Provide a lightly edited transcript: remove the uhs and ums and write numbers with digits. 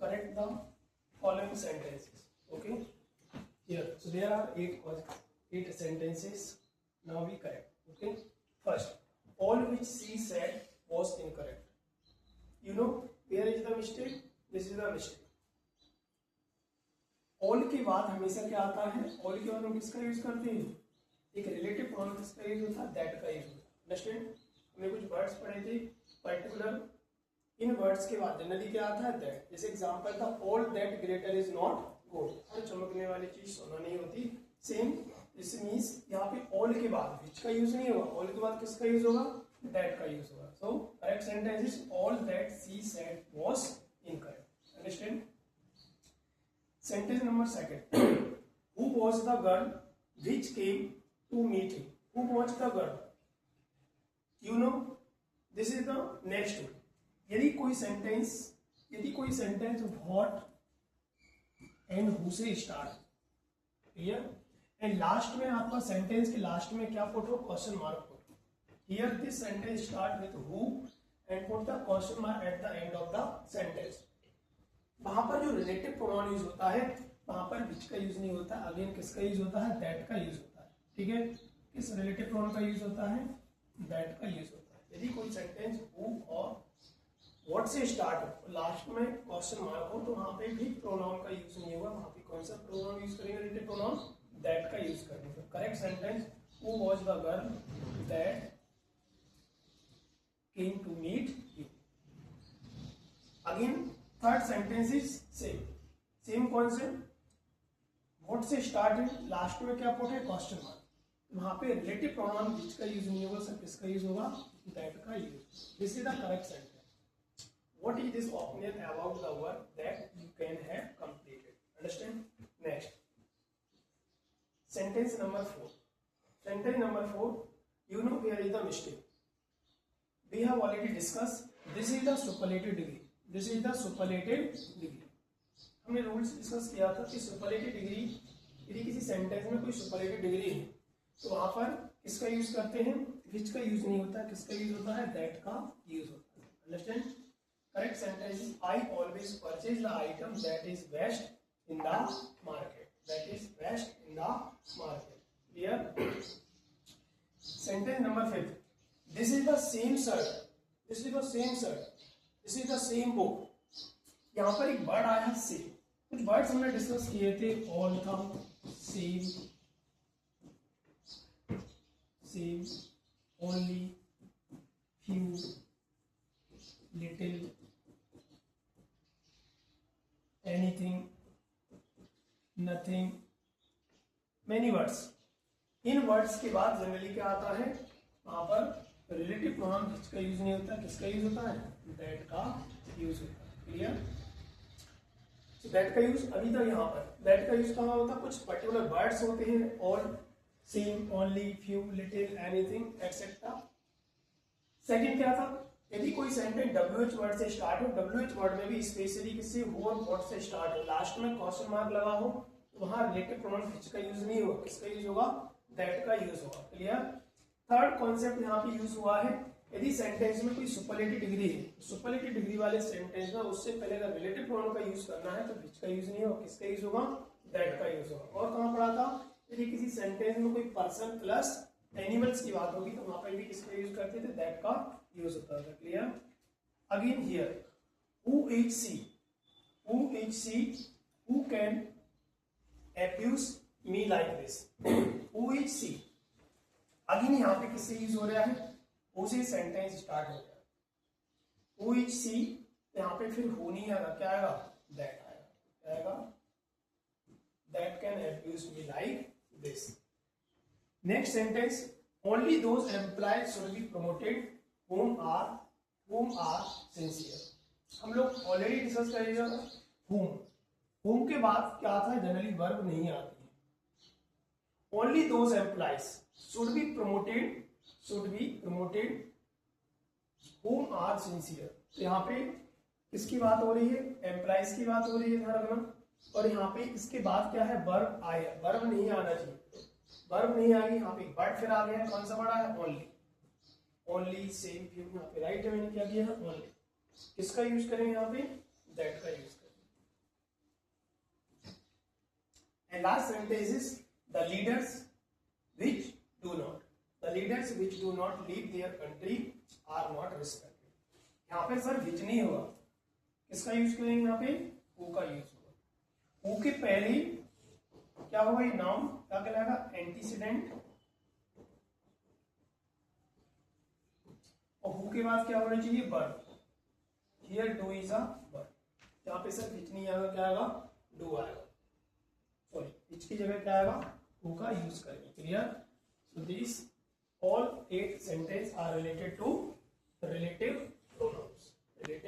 correct the following sentences. Okay, here so there are eight sentences. Now we correct. Okay, first, all which she said was incorrect. You know where is the mistake? This is the mistake. All के बाद हमेशा क्या आता है? All के बाद हम किसका यूज करते हैं? एक रिलेटिव प्रोनाउन किसका यूज होता है? दैट का यूज होता है. अंडरस्टैंड? हमने कुछ वर्ड्स पढ़े थे पर्टिकुलर, इन वर्ड्स के बाद जनरली क्या आता है? दैट. जैसे एग्जांपल था all that glitter is not gold. हर चमकने वाली चीज सोना नहीं होती. सेम दिस मींस यहाँ पे ऑल के बाद विच का यूज नहीं होगा. ऑल के बाद किसका यूज होगा? दैट का यूज होगा. So correct sentence is all that she said was incorrect. Understand? Sentence number second. Who was the girl which came to meet him? Who was the girl? You know, this is the next one. यदि कोई sentence what and who से start, clear, and last में आपका sentence के last में क्या put हो? Question mark put. Here this sentence start with who and put the question mark at the end of the sentence. वहां पर जो रिलेटिव प्रोनाउन यूज होता है वहां पर विच का यूज नहीं होता. अगेन किसका यूज होता है? दैट का यूज होता है. ठीक है, किस रिलेटिव प्रोनाउन का यूज होता है? दैट का यूज होता है. यदि कोई सेंटेंस हु और व्हाट से स्टार्ट हो, लास्ट में क्वेश्चन मार्क हो, तो वहां पे भी प्रोनाउन का यूज नहीं होगा. वहां पे कौन सा प्रोनाउन यूज करेंगे? रिलेटिव प्रोनाउन दैट का यूज करेंगे. Correct sentence, who was the girl that came to meet you. Again third sentence is same concept. What से स्टार्ट है, लास्ट में क्या पुट है? Question mark. वहां पे रिलेटिव प्रोनाउन विच का यूज नहीं होगा, सिर्फ किसका यूज होगा? दैट का use. This is the correct sentence. What is this opinion about the work that you can have completed. Understand? Next sentence number 4. Sentence number 4, you know where is the mistake. We have already discuss. This is the superlative degree. This is the superlative degree. हमने rules discuss किया था कि superlative degree, यदि किसी sentence में कोई superlative degree है तो वहां पर किसका यूज करते हैं? विच का यूज नहीं होता. किसका यूज होता है? दैट का यूज होता है. Understand? Correct sentence is I always purchase the item that is best in the market. That is best in the market. Clear? Sentence number 5. This is the same shirt. This is the same shirt. This is the same book. यहाँ पर एक word आया same. कुछ words हमने discuss किए थे. All था, same, only, few, little, anything, nothing, many words. इन वर्ड्स के बाद जनरली क्या आता है? वहां पर रिलेटिव प्रोनाउन किसका यूज नहीं होता. किसका यूज होता है? दैट का यूज होता है. क्लियर? दैट का यूज अभी तक यहाँ पर दैट का यूज कहाँ होता है? कुछ पर्टिकुलर वर्ड्स होते हैं. All, same, only, few, little, anything etcetera. Second क्या था? यदि कोई सेंटेंस WH वर्ड से स्टार्ट हो, WH वर्ड में भी स्पेशली किसी हु और व्हाट से स्टार्ट हो, लास्ट में क्वेश्चन मार्क लगा हो, तो वहां रिलेटिव प्रोनाउन विच का यूज नहीं होगा. किसका यूज होगा? दैट का यूज होगा. क्लियर? थर्ड कॉन्सेप्ट यहाँ पे यूज हुआ है. यदि सेंटेंस में कोई सुपरलेटिव डिग्री है, सुपरलेटिव डिग्री वाले सेंटेंस में उससे पहले अगर रिलेटिव प्रोनाउन का यूज करना है तो विच का यूज नहीं होगा. किसका यूज होगा? दैट का यूज होगा. और कहां पढ़ा था? यदि किसी सेंटेंस में कोई पर्सन प्लस एनिमल्स की बात होगी तो वहां पर भी किसका यूज करते थे? दैट का यूज होता था. Clear? Again here who is she. Who is she? Who can abuse me like this. Who is she? Again यहाँ पे किससे यूज हो रहा है? उसी सेंटेंस स्टार्ट हो गया. हु इज शी, यहाँ पे फिर हु नहीं आएगा. क्या आएगा? दैट आएगा. क्या आएगा? That can abuse me like this. Next sentence, only those employees should be promoted whom are sincere. हम लोग ऑलरेडी डिस्कस कर लिया था. whom के बाद क्या आता है? जनरली वर्ब नहीं आती है. Only those employees should be promoted whom are sincere. तो यहाँ पे किसकी बात हो रही है? एम्प्लॉयज की बात हो रही है, ध्यान रखना. और यहाँ पे इसके बाद क्या है? वर्ब आया. वर्ब नहीं आना चाहिए. वर्ब नहीं आ गई, यहाँ पे वर्ड फिर आ गया. कौन सा वर्ड आया? ओनली. Only, same, few. यहाँ पे राइट है, मैंने क्या किया है? ओनली. किसका यूज करेंगे यहाँ पे? दैट का यूज करेंगे. Last sentence is the leaders which do not, the leaders which do not leave their country are not respected. यहाँ पे सर विच नहीं होगा, किसका यूज करेंगे यहाँ पे, हु का यूज होगा। हु के पहले क्या होगा, ये नाउन क्या कहलाएगा, एंटीसीडेंट, और हु के बाद क्या होना चाहिए, verb. Here do is a verb, यहाँ पे सर विच नहीं आएगा, क्या आएगा, डू आएगा, सॉरी विच की जगह क्या आएगा, हु का यूज करेंगे। Clear. So this all 8 sentences are related to relative pronouns, relative